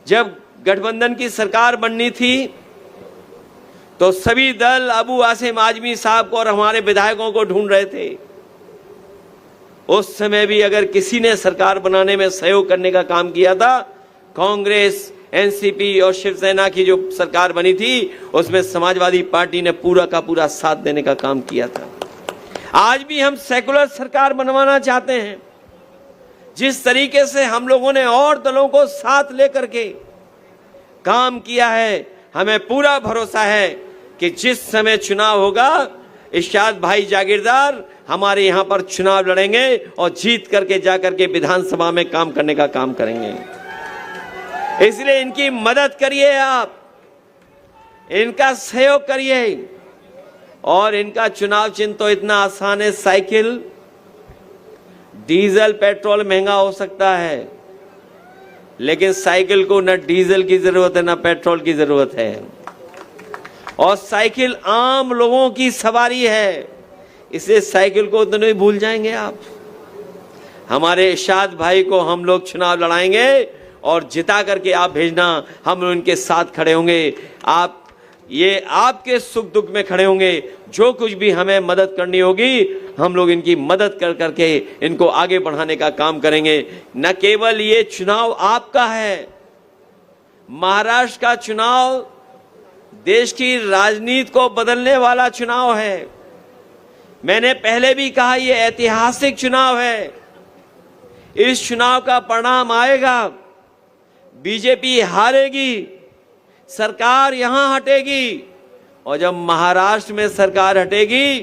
जब गठबंधन की सरकार बननी थी तो सभी दल अबू आसिम आजमी साहब को और हमारे विधायकों को ढूंढ रहे थे। उस समय भी अगर किसी ने सरकार बनाने में सहयोग करने का काम किया था, कांग्रेस, एनसीपी और शिवसेना की जो सरकार बनी थी, उसमें समाजवादी पार्टी ने पूरा का पूरा साथ देने का काम किया था। आज भी हम सेकुलर सरकार बनवाना चाहते हैं। जिस तरीके से हम लोगों ने और दलों को साथ लेकर के काम किया है, हमें पूरा भरोसा है कि जिस समय चुनाव होगा, इरशाद भाई जागीरदार हमारे यहां पर चुनाव लड़ेंगे और जीत करके जाकर के विधानसभा में काम करने का काम करेंगे। इसलिए इनकी मदद करिए आप, इनका सहयोग करिए। और इनका चुनाव चिन्ह तो इतना आसान है, साइकिल। डीजल पेट्रोल महंगा हो सकता है, लेकिन साइकिल को न डीजल की जरूरत है न पेट्रोल की जरूरत है। और साइकिल आम लोगों की सवारी है, इसलिए साइकिल को तो नहीं भूल जाएंगे आप। हमारे इरशाद भाई को हम लोग चुनाव लड़ाएंगे और जिता करके आप भेजना, हम उनके साथ खड़े होंगे। आप ये आपके सुख दुख में खड़े होंगे। जो कुछ भी हमें मदद करनी होगी, हम लोग इनकी मदद कर करके इनको आगे बढ़ाने का काम करेंगे। न केवल ये चुनाव आपका है, महाराष्ट्र का चुनाव देश की राजनीति को बदलने वाला चुनाव है। मैंने पहले भी कहा, यह ऐतिहासिक चुनाव है। इस चुनाव का परिणाम आएगा, बीजेपी हारेगी, सरकार यहां हटेगी। और जब महाराष्ट्र में सरकार हटेगी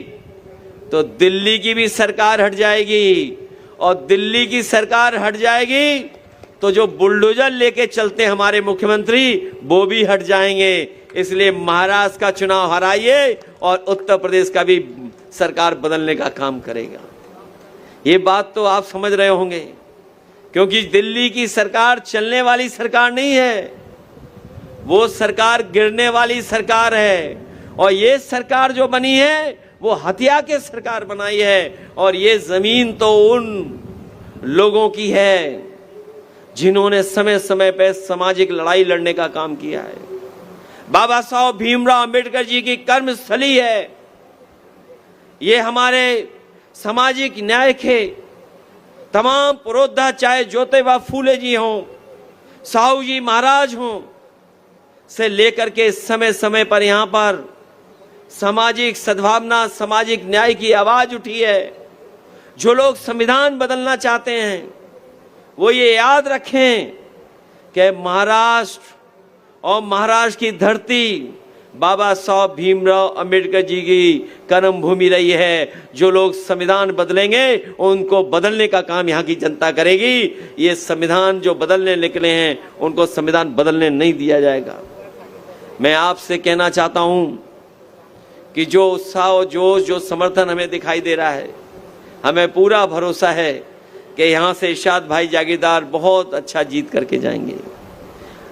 तो दिल्ली की भी सरकार हट जाएगी। और दिल्ली की सरकार हट जाएगी तो जो बुलडोजर लेके चलते हमारे मुख्यमंत्री, वो भी हट जाएंगे। इसलिए महाराष्ट्र का चुनाव हराइए और उत्तर प्रदेश का भी सरकार बदलने का काम करेगा। ये बात तो आप समझ रहे होंगे, क्योंकि दिल्ली की सरकार चलने वाली सरकार नहीं है, वो सरकार गिरने वाली सरकार है। और ये सरकार जो बनी है वो हत्या के सरकार बनाई है। और ये जमीन तो उन लोगों की है जिन्होंने समय समय पर सामाजिक लड़ाई लड़ने का काम किया है। बाबा साहब भीमराव अंबेडकर जी की कर्मस्थली है ये। हमारे सामाजिक न्याय के तमाम पुरोधा, चाहे ज्योतिबा फूले जी हों, साहू जी महाराज हों, से लेकर के समय समय पर यहां पर सामाजिक सद्भावना, सामाजिक न्याय की आवाज उठी है। जो लोग संविधान बदलना चाहते हैं वो ये याद रखें कि महाराष्ट्र और महाराष्ट्र की धरती बाबा साहब भीमराव अंबेडकर जी की कर्म भूमि रही है। जो लोग संविधान बदलेंगे उनको बदलने का काम यहाँ की जनता करेगी। ये संविधान जो बदलने निकले हैं उनको संविधान बदलने नहीं दिया जाएगा। मैं आपसे कहना चाहता हूं कि जो उत्साह और जोश, जो समर्थन हमें दिखाई दे रहा है, हमें पूरा भरोसा है कि यहां से इरशाद भाई जागीरदार बहुत अच्छा जीत करके जाएंगे।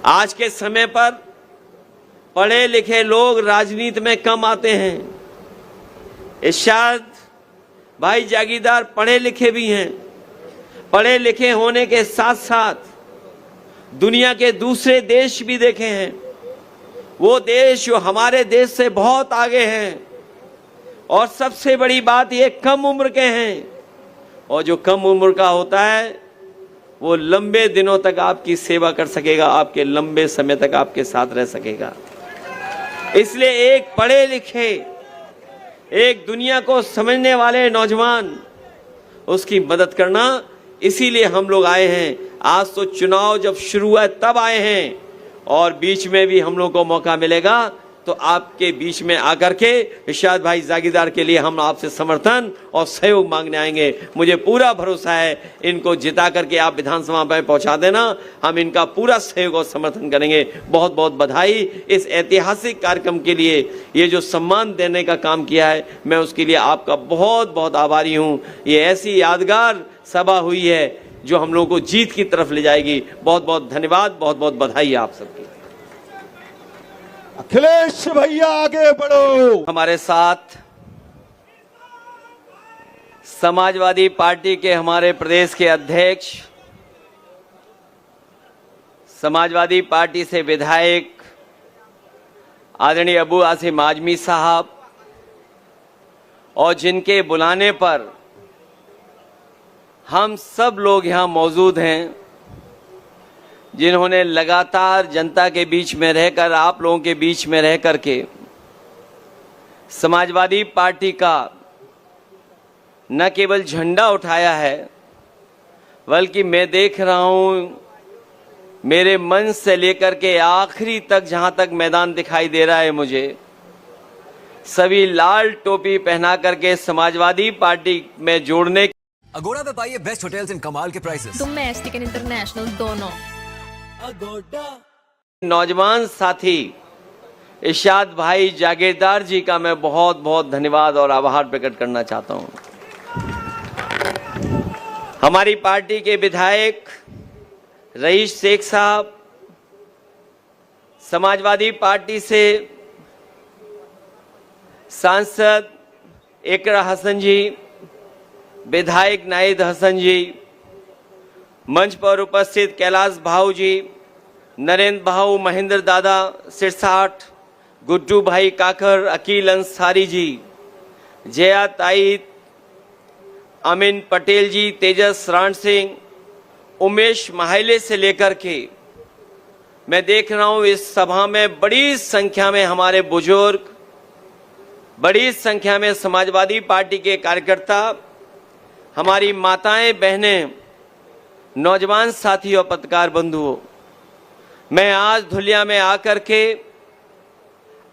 आज के समय पर पढ़े लिखे लोग राजनीति में कम आते हैं। इरशाद भाई जागीरदार पढ़े लिखे भी हैं। पढ़े लिखे होने के साथ साथ दुनिया के दूसरे देश भी देखे हैं। वो देश जो हमारे देश से बहुत आगे हैं। और सबसे बड़ी बात, ये कम उम्र के हैं। और जो कम उम्र का होता है वो लंबे दिनों तक आपकी सेवा कर सकेगा, आपके लंबे समय तक आपके साथ रह सकेगा। इसलिए एक पढ़े लिखे, एक दुनिया को समझने वाले नौजवान, उसकी मदद करना, इसीलिए हम लोग आए हैं। आज तो चुनाव जब शुरू हुआ तब आए हैं, और बीच में भी हम लोग को मौका मिलेगा तो आपके बीच में आकर के इरशाद भाई जागीरदार के लिए हम आपसे समर्थन और सहयोग मांगने आएंगे। मुझे पूरा भरोसा है, इनको जिता करके आप विधानसभा में पहुंचा देना, हम इनका पूरा सहयोग और समर्थन करेंगे। बहुत बहुत बधाई इस ऐतिहासिक कार्यक्रम के लिए। ये जो सम्मान देने का काम किया है, मैं उसके लिए आपका बहुत बहुत आभारी हूँ। ये ऐसी यादगार सभा हुई है जो हम लोगों को जीत की तरफ ले जाएगी। बहुत बहुत धन्यवाद, बहुत बहुत बधाई आप सबकी। अखिलेश भैया आगे बढ़ो। हमारे साथ समाजवादी पार्टी के हमारे प्रदेश के अध्यक्ष, समाजवादी पार्टी से विधायक आदरणीय अबू आसिम आजमी साहब, और जिनके बुलाने पर हम सब लोग यहाँ मौजूद हैं, जिन्होंने लगातार जनता के बीच में रहकर, आप लोगों के बीच में रह करके समाजवादी पार्टी का न केवल झंडा उठाया है, बल्कि मैं देख रहा हूँ मेरे मंच से लेकर के आखिरी तक, जहां तक मैदान दिखाई दे रहा है मुझे, सभी लाल टोपी पहना करके समाजवादी पार्टी में जोड़ने। अगोड़ा पे पाइए बेस्ट होटल्स इन कमाल के प्राइसेस। डोमेस्टिक एंड इंटरनेशनल दोनों। नौजवान साथी इरशाद भाई जागीरदार जी का मैं बहुत बहुत धन्यवाद और आभार प्रकट करना चाहता हूं। हमारी पार्टी के विधायक रईस शेख साहब, समाजवादी पार्टी से सांसद इकरा हसन जी, विधायक नाहिद हसन जी, मंच पर उपस्थित कैलाश भाऊ जी, नरेंद्र भाऊ, महेंद्र दादा सिरसाठ, गुड्डू भाई काकर, अकील अंसारी जी, जया ताई, अमीन पटेल जी, तेजस रण सिंह, उमेश माहिले से लेकर के मैं देख रहा हूं इस सभा में बड़ी संख्या में हमारे बुजुर्ग, बड़ी संख्या में समाजवादी पार्टी के कार्यकर्ता, हमारी माताएं, बहनें, नौजवान साथी और पत्रकार बंधुओं, मैं आज धुलिया में आकर के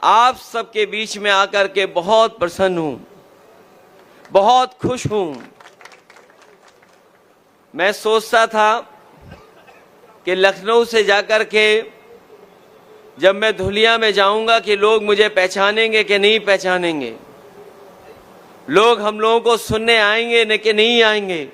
आप सबके बीच में आकर के बहुत प्रसन्न हूं, बहुत खुश हूं। मैं सोचता था कि लखनऊ से जाकर के जब मैं धुलिया में जाऊंगा कि लोग मुझे पहचानेंगे कि नहीं पहचानेंगे, लोग हम लोगों को सुनने आएंगे न कि नहीं आएंगे।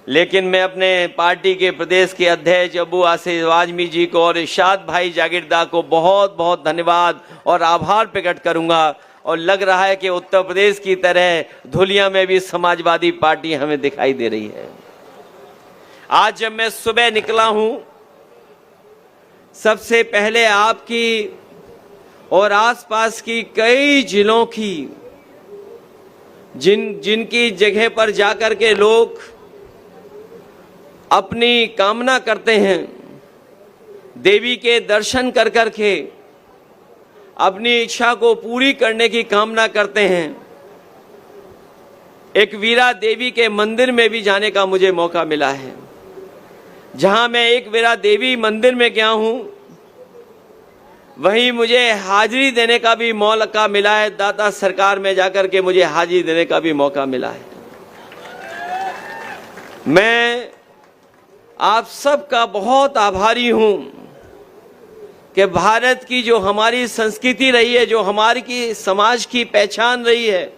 लेकिन मैं अपने पार्टी के प्रदेश के अध्यक्ष अबू आसिफ आजमी जी को और इरशाद भाई जागीरदार को बहुत बहुत धन्यवाद और आभार प्रकट करूंगा। और लग रहा है कि उत्तर प्रदेश की तरह धुलिया में भी समाजवादी पार्टी हमें दिखाई दे रही है। आज जब मैं सुबह निकला हूं, सबसे पहले आपकी और आसपास की कई जिलों की जिनकी जगह पर जाकर के लोग अपनी कामना करते हैं, देवी के दर्शन कर कर के अपनी इच्छा को पूरी करने की कामना करते हैं, एक वीरा देवी के मंदिर में भी जाने का मुझे मौका मिला है। जहां मैं एक वीरा देवी मंदिर में गया हूं, वहीं मुझे हाजिरी देने का भी मौका मिला है। दाता सरकार में जाकर के मुझे हाजिरी देने का भी मौका मिला है। मैं आप सबका बहुत आभारी हूं कि भारत की जो हमारी संस्कृति रही है, जो हमारी की समाज की पहचान रही है,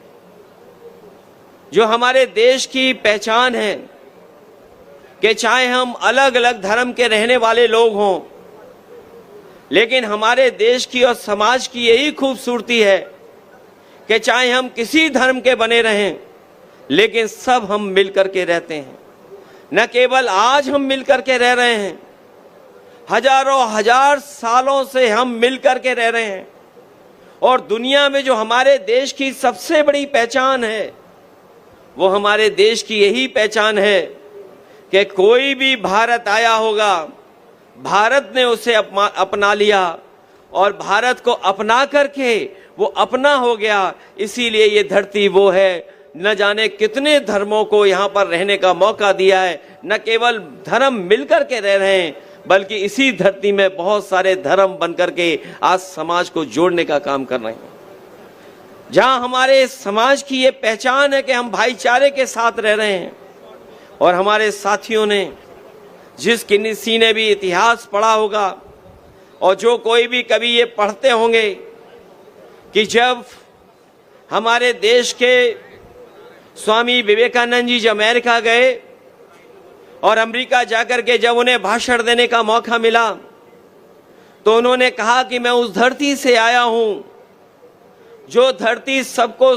जो हमारे देश की पहचान है, कि चाहे हम अलग अलग धर्म के रहने वाले लोग हों, लेकिन हमारे देश की और समाज की यही खूबसूरती है कि चाहे हम किसी धर्म के बने रहें, लेकिन सब हम मिलकर के रहते हैं। न केवल आज हम मिलकर के रह रहे हैं, हजारों हजार सालों से हम मिलकर के रह रहे हैं। और दुनिया में जो हमारे देश की सबसे बड़ी पहचान है, वो हमारे देश की यही पहचान है कि कोई भी भारत आया होगा, भारत ने उसे अपना लिया और भारत को अपना करके वो अपना हो गया। इसीलिए ये धरती वो है, न जाने कितने धर्मों को यहाँ पर रहने का मौका दिया है। न केवल धर्म मिलकर के रह रहे हैं, बल्कि इसी धरती में बहुत सारे धर्म बनकर के आज समाज को जोड़ने का काम कर रहे हैं। जहां हमारे समाज की ये पहचान है कि हम भाईचारे के साथ रह रहे हैं। और हमारे साथियों ने, जिस किसी ने भी इतिहास पढ़ा होगा और जो कोई भी कभी ये पढ़ते होंगे कि जब हमारे देश के स्वामी विवेकानंद जी जब अमेरिका गए और अमेरिका जाकर के जब उन्हें भाषण देने का मौका मिला, तो उन्होंने कहा कि मैं उस धरती से आया हूं जो धरती सबको